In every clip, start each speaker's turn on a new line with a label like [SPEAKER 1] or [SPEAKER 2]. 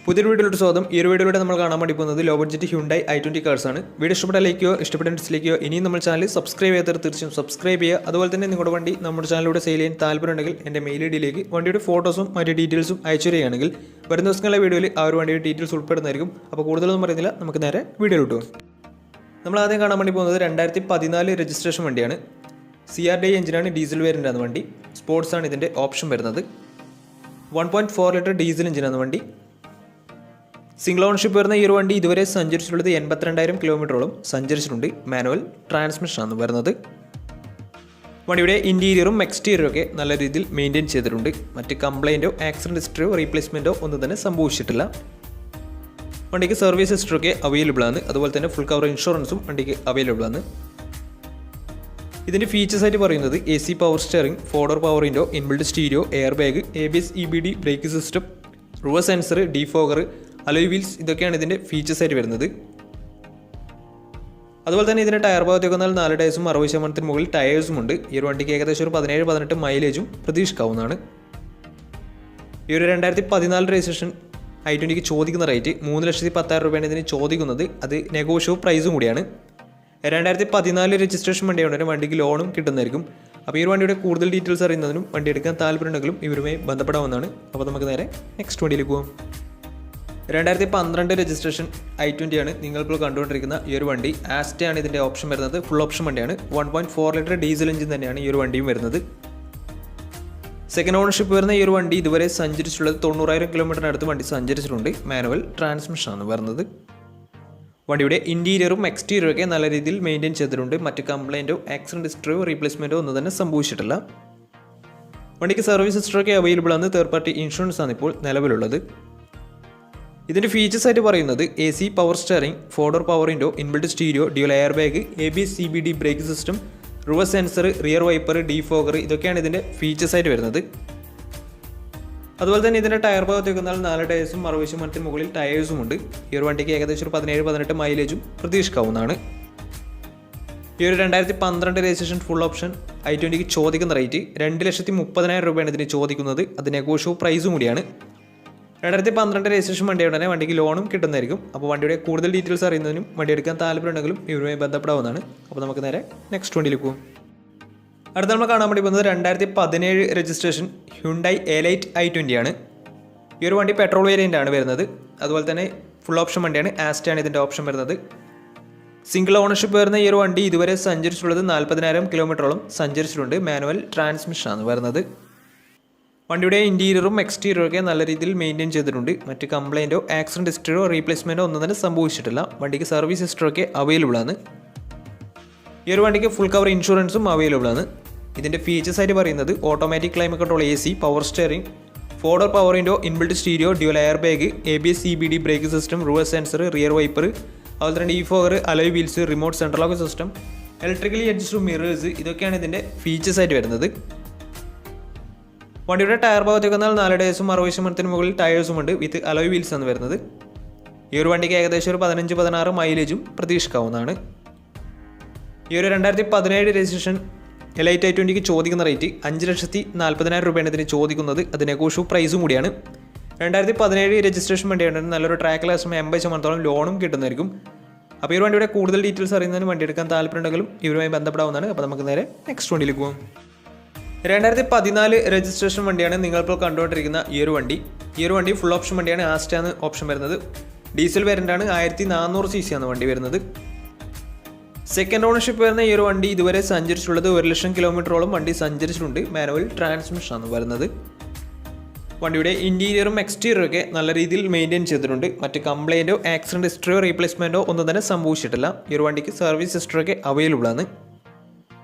[SPEAKER 1] പുതിയൊരു വീഡിയോയിലോട്ട് സ്വാഗതം. ഈ ഒരു വീഡിയോയിലൂടെ നമ്മൾ കാണാൻ വേണ്ടി പോകുന്നത് low budget Hyundai i20 cars ആണ്. വീഡിയോ ഇഷ്ടപ്പെട്ട ലൈക്കോ ഇഷ്ടപ്പെട്ട ഡിസ്ലൈക്കോ ഇനിയും നമ്മൾ ചാനൽ സബ്സ്ക്രൈബ് ചെയ്യാത്തവർ തീർച്ചയായും സബ്സ്ക്രൈബ് ചെയ്യുക. അതുപോലെ തന്നെ നിങ്ങളുടെ വണ്ടി നമ്മുടെ ചാനലിലൂടെ സെയിൽ ചെയ്യാൻ താല്പര്യമുണ്ടെങ്കിൽ എൻ്റെ മെയിൽ ഐഡിയിലേക്ക് വണ്ടിയുടെ ഫോട്ടോസും മറ്റ് ഡീറ്റെയിൽസും അയച്ചു തരികയാണെങ്കിൽ വരുന്ന ദിവസങ്ങളിലെ വീഡിയോയിൽ ആ ഒരു വണ്ടിയുടെ ഡീറ്റെയിൽസ് ഉൾപ്പെടുന്നതായിരിക്കും. അപ്പോൾ കൂടുതലൊന്നും പറയുന്നില്ല, നമുക്ക് നേരെ വീഡിയോയിലോട്ട് പോകും. നമ്മൾ ആദ്യം കാണാൻ വേണ്ടി പോകുന്നത് 2014 രജിസ്ട്രേഷൻ വണ്ടിയാണ്. CRDI എഞ്ചിനാണ്, ഡീസൽ വേരിയൻ്റാണ് വണ്ടി. സ്പോർട്സ് ആണ് ഇതിൻ്റെ ഓപ്ഷൻ വരുന്നത്. 1.4 ലിറ്റർ ഡീസൽ എഞ്ചിനാണ് വണ്ടി. സിംഗിൾ ഓണർഷിപ്പ് വരുന്ന ഈ ഒരു വണ്ടി ഇതുവരെ സഞ്ചരിച്ചിട്ടുള്ളത് 82,000 കിലോമീറ്ററോളം സഞ്ചരിച്ചിട്ടുണ്ട്. മാനുവൽ ട്രാൻസ്മിഷനാണ് വരുന്നത്. വണ്ടിയുടെ ഇൻറ്റീരിയറും എക്സ്റ്റീരിയറും ഒക്കെ നല്ല രീതിയിൽ മെയിൻറ്റെയിൻ ചെയ്തിട്ടുണ്ട്. മറ്റ് കംപ്ലൈൻറ്റോ ആക്സിഡൻറ്റ് ഹിസ്റ്ററിയോ റീപ്ലേസ്മെൻറ്റോ ഒന്നും തന്നെ സംഭവിച്ചിട്ടില്ല. വണ്ടിക്ക് സർവീസ് ഹിസ്റ്ററൊക്കെ അവൈലബിൾ ആണ്. അതുപോലെ തന്നെ ഫുൾ കവർ ഇൻഷുറൻസും വണ്ടിക്ക് അവൈലബിൾ ആണ്. ഇതിൻ്റെ ഫീച്ചേഴ്സ് ആയിട്ട് പറയുന്നത് AC power steering, 4 power window, inbuilt stereo, air bag, ABS EBD brake system, reverse sensor, defogger, alloy wheels, ഇതൊക്കെയാണ് ഇതിൻ്റെ ഫീച്ചേഴ്സ് ആയിട്ട് വരുന്നത്. അതുപോലെ തന്നെ ഇതിൻ്റെ ടയർ ഭാഗത്തേക്ക് വന്നാൽ 4 ടയേഴ്സും 60% മുകളിൽ ടയേഴ്സും ഉണ്ട്. ഈ ഒരു വണ്ടിക്ക് ഏകദേശം ഒരു 17-18 മൈലേജും പ്രതീക്ഷിക്കാവുന്നതാണ്. ഈ ഒരു 2014 രജിസ്ട്രേഷൻ i20ക്ക് ചോദിക്കുന്ന റേറ്റ് 3,10,000 രൂപയാണ് ഇതിന് ചോദിക്കുന്നത്. അത് നെഗോഷ്യബിൾ പ്രൈസും കൂടിയാണ്. 2014 രജിസ്ട്രേഷൻ വണ്ടിയാണ്, വണ്ടിക്ക് ലോണും കിട്ടുന്നതായിരിക്കും. അപ്പോൾ ഈ ഒരു വണ്ടിയുടെ കൂടുതൽ ഡീറ്റെയിൽസ് അറിയുന്നതിനും വണ്ടി എടുക്കാൻ താല്പര്യമുണ്ടെങ്കിലും ഇവരുമായി ബന്ധപ്പെടാവുന്നതാണ്. അപ്പോൾ നമുക്ക് നേരെ നെക്സ്റ്റ് വണ്ടിയിലേക്ക് പോകാം. 2012 രജിസ്ട്രേഷൻ i20 ആണ് നിങ്ങളിപ്പോൾ കണ്ടുകൊണ്ടിരിക്കുന്ന ഈ ഒരു വണ്ടി. ആസ്റ്റയാണ് ഇതിൻ്റെ ഓപ്ഷൻ വരുന്നത്. ഫുൾ ഓപ്ഷൻ വണ്ടിയാണ്. 1.4 ലിറ്റർ ഡീസൽ എഞ്ചിൻ തന്നെയാണ് ഈ ഒരു വണ്ടിയും വരുന്നത്. സെക്കൻഡ് ഓണർഷിപ്പ് വരുന്ന ഈ ഒരു വണ്ടി ഇതുവരെ സഞ്ചരിച്ചിട്ടുള്ളത് 90,000 കിലോമീറ്ററിനടുത്ത് വണ്ടി സഞ്ചരിച്ചിട്ടുണ്ട്. മാനുവൽ ട്രാൻസ്മിഷനാണ് വരുന്നത്. വണ്ടിയുടെ ഇൻറ്റീരിയറും എക്സ്റ്റീരിയറും ഒക്കെ നല്ല രീതിയിൽ മെയിൻറ്റെയിൻ ചെയ്തിട്ടുണ്ട്. മറ്റ് കംപ്ലൈൻറ്റോ ആക്സിഡൻറ്റ് ഹിസ്റ്ററിയോ റീപ്ലേസ്മെൻറ്റോ ഒന്നും തന്നെ സംഭവിച്ചിട്ടില്ല. വണ്ടിക്ക് സർവീസ് ഹിസ്റ്ററൊക്കെ അവൈലബിൾ ആണ്. തേർഡ് പാർട്ടി ഇൻഷുറൻസ് ആണ് ഇപ്പോൾ നിലവിലുള്ളത്. ഇതിൻ്റെ ഫീച്ചേഴ്സ് ആയിട്ട് പറയുന്നത് AC power steering, 4 power window, inbuilt stereo, dual air bag, ABS EBD brake system, reverse sensor, rear wiper, defogger, ഇതൊക്കെയാണ് ഇതിൻ്റെ ഫീച്ചേഴ്സ് ആയിട്ട് വരുന്നത്. അതുപോലെ തന്നെ ഇതിൻ്റെ ടയർ ഭാഗത്തേക്ക് വന്നാൽ 4 ടയേഴ്സും 60% മുകളിൽ ടയേഴ്സും ഉണ്ട്. ഈ ഒരു വണ്ടിക്ക് ഏകദേശം ഒരു 17-18 മൈലേജും പ്രതീക്ഷിക്കാവുന്നതാണ്. ഈ ഒരു 2012 രജിസ്ട്രേഷൻ ഫുൾ ഓപ്ഷൻ i20ക്ക് ചോദിക്കുന്ന റേറ്റ് 2,30,000 രൂപയാണ് ഇതിന് ചോദിക്കുന്നത്. അത് നെഗോഷ്യബിൾ പ്രൈസും കൂടിയാണ്. 2012 രജിസ്ട്രേഷൻ വണ്ടിയുടെ തന്നെ വണ്ടിക്ക് ലോണും കിട്ടുന്നതായിരിക്കും. അപ്പോൾ വണ്ടിയുടെ കൂടുതൽ ഡീറ്റെയിൽസ് അറിയുന്നതിനും വണ്ടി എടുക്കാൻ താല്പര്യമുണ്ടെങ്കിലും ഇവരുമായി ബന്ധപ്പെടാവുന്നതാണ്. അപ്പോൾ നമുക്ക് നേരെ നെക്സ്റ്റ് വണ്ടിയിലേക്ക് പോകും. അടുത്ത നമ്മൾ കാണാൻ വേണ്ടി പോകുന്നത് 2017 രജിസ്ട്രേഷൻ ഹ്യുണ്ടായി എലൈറ്റ് i20 ആണ്. ഈ ഒരു വണ്ടി പെട്രോൾ വേരിയൻ്റ് ആണ് വരുന്നത്. അതുപോലെ തന്നെ ഫുൾ ഓപ്ഷൻ വണ്ടിയാണ്. ആസ്റ്റയാണ് ഇതിൻ്റെ ഓപ്ഷൻ വരുന്നത്. സിംഗിൾ ഓണർഷിപ്പ് വരുന്ന ഈ ഒരു വണ്ടി ഇതുവരെ സഞ്ചരിച്ചിട്ടുള്ളത് 40,000 കിലോമീറ്ററോളം സഞ്ചരിച്ചിട്ടുണ്ട്. മാനുവൽ ട്രാൻസ്മിഷനാണ് വരുന്നത്. വണ്ടിയുടെ ഇൻറ്റീരിയറും എക്സ്റ്റീരിയറും ഒക്കെ നല്ല രീതിയിൽ മെയിൻറ്റെയിൻ ചെയ്തിട്ടുണ്ട്. മറ്റ് കംപ്ലൈൻറ്റോ ആക്സിഡൻറ്റ് ഹിസ്റ്ററിയോ റീപ്ലേസ്മെൻറ്റോ ഒന്നും തന്നെ സംഭവിച്ചിട്ടില്ല. വണ്ടിക്ക് സർവീസ് ഹിസ്റ്ററൊക്കെ അവൈലബിൾ ആണ്. ഈ ഒരു വണ്ടിക്ക് ഫുൾ കവർ ഇൻഷുറൻസും അവൈലബിൾ ആണ്. ഇതിൻ്റെ ഫീച്ചേഴ്സ് ആയിട്ട് പറയുന്നത് automatic climate control, AC power steering, 4 power window, inbuilt stereo, dual air bag, ABS EBD brake system, reverse sensor, rear wiper, അതുപോലെ തന്നെ defogger, alloy wheels, remote central lock system, electrically adjustable mirrors, ഇതൊക്കെയാണ് ഇതിൻ്റെ features ആയിട്ട് വരുന്നത്. വണ്ടിയുടെ tyre ഭാഗത്തേക്ക് വന്നാൽ 4 ടയേഴ്സും 60% മുകളിൽ ടയേഴ്സും ഉണ്ട്. വിത്ത് അലോയ് വീൽസ് ആണ് വരുന്നത്. ഈ ഒരു വണ്ടിക്ക് ഏകദേശം ഒരു 15-16 മൈലേജും പ്രതീക്ഷിക്കാവുന്നതാണ്. ഈ ഒരു 2017 രജിസ്ട്രേഷൻ എലൈറ്റ് i20ക്ക് ചോദിക്കുന്ന റേറ്റ് 5,40,000 രൂപയാണ് ഇതിന് ചോദിക്കുന്നത്. അത് നെഗോഷ്യബിൾ പ്രൈസും കൂടിയാണ്. 2017 രജിസ്ട്രേഷൻ വണ്ടിയാണ്. നല്ലൊരു ട്രാക്ക് ലാസ്റ്റും 80% ലോണും കിട്ടുന്നതായിരിക്കും. അപ്പോൾ ഈ ഒരു വണ്ടിയുടെ കൂടുതൽ ഡീറ്റെയിൽസ് അറിയുന്നതിന് വണ്ടി എടുക്കാൻ താല്പര്യമുണ്ടെങ്കിലും ഇവരുമായി ബന്ധപ്പെടാവുന്നതാണ്. അപ്പോൾ നമുക്ക് നേരെ നെക്സ്റ്റ് വണ്ടിയിലേക്ക് പോകാം. 2014 രജിസ്ട്രേഷൻ വണ്ടിയാണ് നിങ്ങളിപ്പോൾ കണ്ടുകൊണ്ടിരിക്കുന്ന ഈ ഒരു വണ്ടി. ഈ ഒരു വണ്ടി ഫുൾ ഓപ്ഷൻ വണ്ടിയാണ്. ആസ്റ്റാണ് ഓപ്ഷൻ വരുന്നത്. ഡീസൽ വേരിയൻ്റാണ്. 1400 cc ആണ് വണ്ടി വരുന്നത്. സെക്കൻഡ് ഓണർഷിപ്പ് വരുന്ന ഈ ഒരു വണ്ടി ഇതുവരെ സഞ്ചരിച്ചിട്ടുള്ളത് 1,00,000 കിലോമീറ്ററോളം വണ്ടി സഞ്ചരിച്ചിട്ടുണ്ട്. മാനുവൽ ട്രാൻസ്മിഷനാണ് വരുന്നത്. വണ്ടിയുടെ ഇൻറ്റീരിയറും എക്സ്റ്റീരിയറും ഒക്കെ നല്ല രീതിയിൽ മെയിൻറ്റെയിൻ ചെയ്തിട്ടുണ്ട്. മറ്റ് കംപ്ലൈൻറ്റോ ആക്സിഡൻറ്റ് ഹിസ്റ്ററിയോ റീപ്ലേസ്മെൻറ്റോ ഒന്നും തന്നെ സംഭവിച്ചിട്ടില്ല. ഈ ഒരു വണ്ടിക്ക് സർവീസ് ഹിസ്റ്ററൊക്കെ അവൈലബിൾ ആണ്.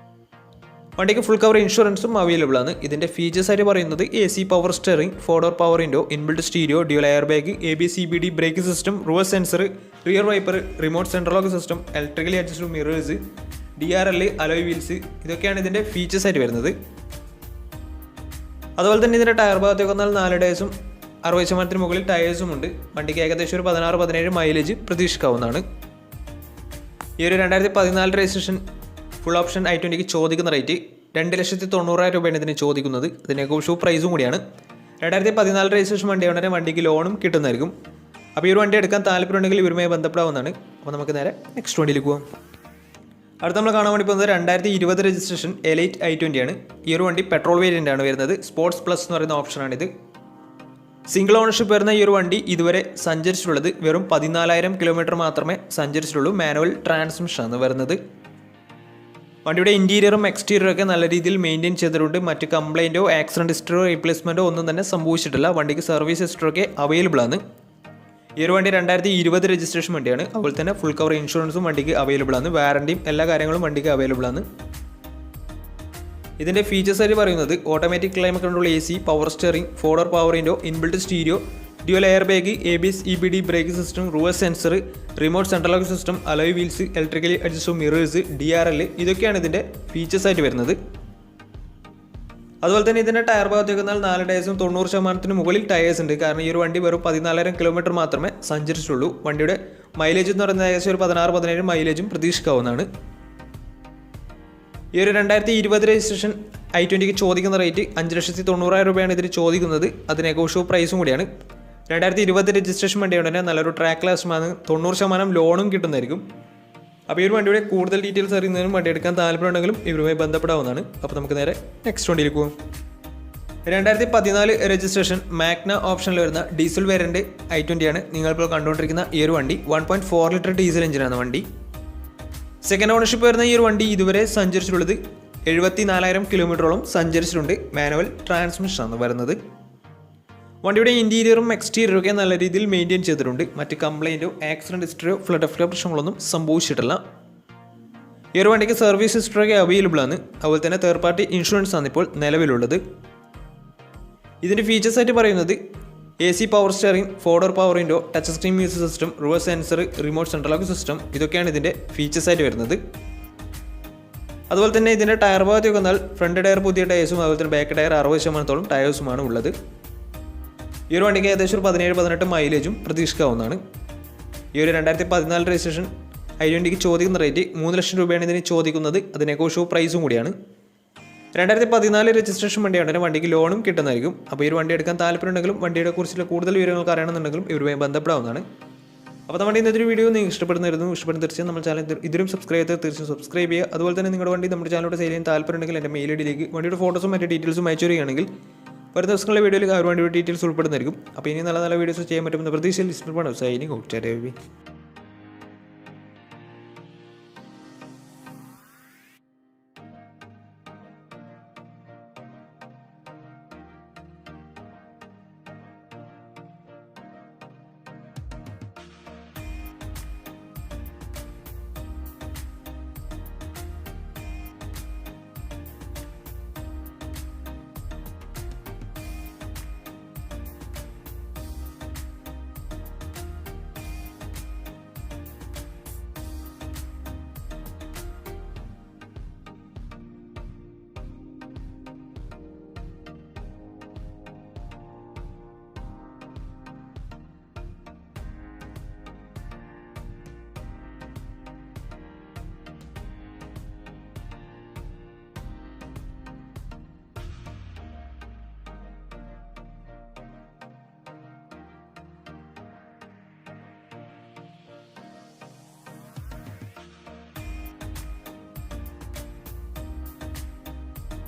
[SPEAKER 1] വണ്ടിക്ക് ഫുൾ കവർ ഇൻഷുറൻസും അവൈലബിൾ ആണ്. ഇതിൻ്റെ ഫീച്ചേഴ്സ് ആയിട്ട് പറയുന്നത് AC power steering, 4 power window, inbuilt stereo, dual air bag, ABS EBD brake system, reverse sensor, rear wiper, remote central lock system, electrically adjustable mirrors, DRL, alloy wheels, ഇതൊക്കെയാണ് ഇതിൻ്റെ features ആയിട്ട് വരുന്നത്. അതുപോലെ തന്നെ ഇതിൻ്റെ ടയർ ഭാഗത്തേക്ക് വന്നാൽ 4 ടയേഴ്സും 60% മുകളിൽ ടയേഴ്സും ഉണ്ട്. വണ്ടിക്ക് ഏകദേശം ഒരു 16-17 മൈലേജ് പ്രതീക്ഷിക്കാവുന്നതാണ്. ഈ ഒരു 2014 രജിസ്ട്രേഷൻ ഫുൾ ഓപ്ഷൻ i20ക്ക് ചോദിക്കുന്ന റേറ്റ് 2,90,000 രൂപയാണ് ഇതിന് ചോദിക്കുന്നത്. ഇത് നെഗോഷ്യബിൾ പ്രൈസും കൂടിയാണ്. 2014 രജിസ്ട്രേഷൻ വണ്ടിയാണ്. വണ്ടിക്ക് ലോണും കിട്ടുന്നതായിരിക്കും. അപ്പോൾ ഈ ഒരു വണ്ടി എടുക്കാൻ താല്പര്യമുണ്ടെങ്കിൽ ഇവരുമായി ബന്ധപ്പെടാവുന്നതാണ്. അപ്പോൾ നമുക്ക് നേരെ നെക്സ്റ്റ് വണ്ടിയിലേക്ക് പോകാം. അടുത്ത നമ്മൾ കാണാൻ വേണ്ടി പോകുന്നത് 2020 രജിസ്ട്രേഷൻ എലൈറ്റ് i20 ആണ്. ഈ ഒരു വണ്ടി പെട്രോൾ വേരിയൻ്റ് ആണ് വരുന്നത്. സ്പോർട്സ് പ്ലസ് എന്ന് പറയുന്ന ഓപ്ഷനാണിത്. സിംഗിൾ ഓണർഷിപ്പ് വരുന്ന ഈ ഒരു വണ്ടി ഇതുവരെ സഞ്ചരിച്ചിട്ടുള്ളത് വെറും 14,000 കിലോമീറ്റർ മാത്രമേ സഞ്ചരിച്ചിട്ടുള്ളൂ. മാനുവൽ ട്രാൻസ്മിഷനാണ് വരുന്നത്. വണ്ടിയുടെ ഇൻറ്റീരിയറും എക്സ്റ്റീരിയറും ഒക്കെ നല്ല രീതിയിൽ മെയിൻറ്റെയിൻ ചെയ്തിട്ടുണ്ട്. മറ്റ് കംപ്ലൈൻറ്റോ ആക്സിഡൻറ്റ് ഹിസ്റ്ററോ റീപ്ലേസ്മെൻറ്റോ ഒന്നും തന്നെ സംഭവിച്ചിട്ടില്ല. വണ്ടിക്ക് സർവീസ് ഹിസ്റ്ററൊക്കെ അവൈലബിൾ ആണ്. ഈ ഒരു വണ്ടി 2020 രജിസ്ട്രേഷൻ വണ്ടിയാണ്. അതുപോലെ തന്നെ ഫുൾ കവർ ഇൻഷുറൻസും വണ്ടിക്ക് അവൈലബിൾ ആണ്. വാറണ്ടിയും എല്ലാ കാര്യങ്ങളും വണ്ടിക്ക് അവൈലബിൾ ആണ്. ഇതിൻ്റെ ഫീച്ചേഴ്സ് ആയിട്ട് പറയുന്നത് automatic climate control AC, power steering, ഫോർഡർ power window, inbuilt stereo, dual air bag, ABS EBD brake system, reverse sensor, remote central lock system, alloy wheels, electrically adjustable mirrors, DRL ഇതൊക്കെയാണ് ഇതിൻ്റെ features ആയിട്ട് വരുന്നത്. അതുപോലെ തന്നെ ഇതിൻ്റെ tyre ഭാഗത്തേക്ക് വന്നാൽ 4 ടയേഴ്സും 90% മുകളിൽ ടയേഴ്സ് ഉണ്ട്. കാരണം ഈ ഒരു വണ്ടി വെറും 14,000 കിലോമീറ്റർ മാത്രമേ സഞ്ചരിച്ചിട്ടുള്ളൂ. വണ്ടിയുടെ മൈലേജ് എന്ന് പറയുന്നത് ഏകദേശം ഒരു 16-17 മൈലേജും പ്രതീക്ഷിക്കാവുന്നതാണ്. ഈ ഒരു 2020 രജിസ്ട്രേഷൻ i20ക്ക് ചോദിക്കുന്ന റേറ്റ് 5,90,000 രൂപയാണ് ഇതിന് ചോദിക്കുന്നത്. അത് നെഗോഷ്യബിൾ പ്രൈസും കൂടിയാണ്. 2020 രജിസ്ട്രേഷൻ വണ്ടിയാണ് തന്നെ നല്ലൊരു ട്രാക്ക് ലാസ്റ്റുമാണ്. 90% ലോണും കിട്ടുന്നതായിരിക്കും. അപ്പോൾ ഈ ഒരു വണ്ടിയുടെ കൂടുതൽ ഡീറ്റെയിൽസ് അറിയുന്നതിനും വണ്ടി എടുക്കാൻ താല്പര്യമുണ്ടെങ്കിലും ഇവരുമായി ബന്ധപ്പെടാവുന്നതാണ്. അപ്പോൾ നമുക്ക് നേരെ നെക്സ്റ്റ് വണ്ടിയിലേക്ക് പോകും. 2014 രജിസ്ട്രേഷൻ മാഗ്ന ഓപ്ഷനിൽ വരുന്ന ഡീസൽ വേരിയൻ്റ് i20 ആണ് നിങ്ങളിപ്പോൾ കണ്ടുകൊണ്ടിരിക്കുന്ന ഈ ഒരു വണ്ടി. 1.4 ലിറ്റർ ഡീസൽ എഞ്ചിനാണ് വണ്ടി. സെക്കൻഡ് ഓണർഷിപ്പ് വരുന്ന ഈ ഒരു വണ്ടി ഇതുവരെ സഞ്ചരിച്ചിട്ടുള്ളത് 74,000 കിലോമീറ്ററോളം സഞ്ചരിച്ചിട്ടുണ്ട്. മാനുവൽ ട്രാൻസ്മിഷനാണ് വരുന്നത്. വണ്ടിയുടെ ഇൻറ്റീരിയറും എക്സ്റ്റീരിയറും ഒക്കെ നല്ല രീതിയിൽ മെയിൻറ്റെയിൻ ചെയ്തിട്ടുണ്ട്. മറ്റ് കംപ്ലൈൻറ്റോ ആക്സിഡൻറ്റ് ഹിസ്റ്ററിയോ ഫ്ലഡ് ഓഫ് പ്രശ്നങ്ങളൊന്നും സംഭവിച്ചിട്ടില്ല. ഈ ഒരു വണ്ടിക്ക് സർവീസ് ഹിസ്റ്ററൊക്കെ അവൈലബിൾ ആണ്. അതുപോലെ തന്നെ തേർഡ് പാർട്ടി ഇൻഷുറൻസ് ആണ് ഇപ്പോൾ നിലവിലുള്ളത്. ഇതിൻ്റെ ഫീച്ചേഴ്സ് ആയിട്ട് പറയുന്നത് AC, power steering, ഫോർഡർ power window, touch screen music system, reverse sensor, remote central lock system ഇതൊക്കെയാണ് ഇതിൻ്റെ ഫീച്ചേഴ്സ് ആയിട്ട് വരുന്നത്. അതുപോലെ തന്നെ ഇതിൻ്റെ ടയർ ഭാഗത്തേക്ക് വന്നാൽ ഫ്രണ്ട് ടയർ പുതിയ ടയേഴ്സും അതുപോലെ തന്നെ ബാക്ക് ടയർ 60% ടയേഴ്സുമാണ് ഉള്ളത്. ഈ ഒരു വണ്ടിക്ക് ഏകദേശം 17-18 മൈലേജും പ്രതീക്ഷിക്കാവുന്നതാണ്. ഈ ഒരു 2014 രജിസ്ട്രേഷൻ i20ക്ക് ചോദിക്കുന്ന റേറ്റ് 3 ലക്ഷം രൂപയാണ് ഇതിന് ചോദിക്കുന്നത്. അത് നെഗോഷ്യബിൾ പ്രൈസും കൂടിയാണ്. 2014 രജിസ്ട്രേഷൻ വണ്ടിയാണ്. വണ്ടിക്ക് ലോണും കിട്ടുന്നതായിരിക്കും. അപ്പോൾ ഈ ഒരു വണ്ടി എടുക്കാൻ താല്പര്യമുണ്ടെങ്കിലും വണ്ടിയുടെ കുറിച്ചുള്ള കൂടുതൽ വിവരങ്ങൾക്ക് അറിയണമെന്നുണ്ടെങ്കിലും ഇവരുമായി ബന്ധപ്പെടാവുന്നതാണ്. അപ്പോൾ നമ്മുടെ ഇന്നത്തെ ഒരു വീഡിയോ നിങ്ങൾ ഇഷ്ടപ്പെടുന്ന തീർച്ചയായും നമ്മുടെ ചാനൽ ഇതിലും സബ്സ്ക്രൈബ് ചെയ്ത് തീർച്ചയായും സബ്സ്ക്രൈബ് ചെയ്യുക. അതുപോലെ തന്നെ നിങ്ങളുടെ വണ്ടി നമ്മുടെ ചാനലോട് സെയിൽ ചെയ്യാൻ താല്പര്യമുണ്ടെങ്കിൽ എൻ്റെ മെയിൽ ഐഡിയിലേക്ക് വണ്ടിയുടെ ഫോട്ടോസും മറ്റു ഡീറ്റെയിൽസും അയച്ചു തരികയാണെങ്കിൽ വരുന്ന ദിവസങ്ങളിലെ വീഡിയോയിൽ ആ ഒരു വണ്ടിയുടെ ഡീറ്റെയിൽസ് ഉൾപ്പെടുന്നതായിരിക്കും. അപ്പോൾ ഇനി നല്ല നല്ല വീഡിയോസ് ചെയ്യാൻ പറ്റുമെന്ന പ്രതീക്ഷയിൽ സൈനിങ് ഔട്ട്.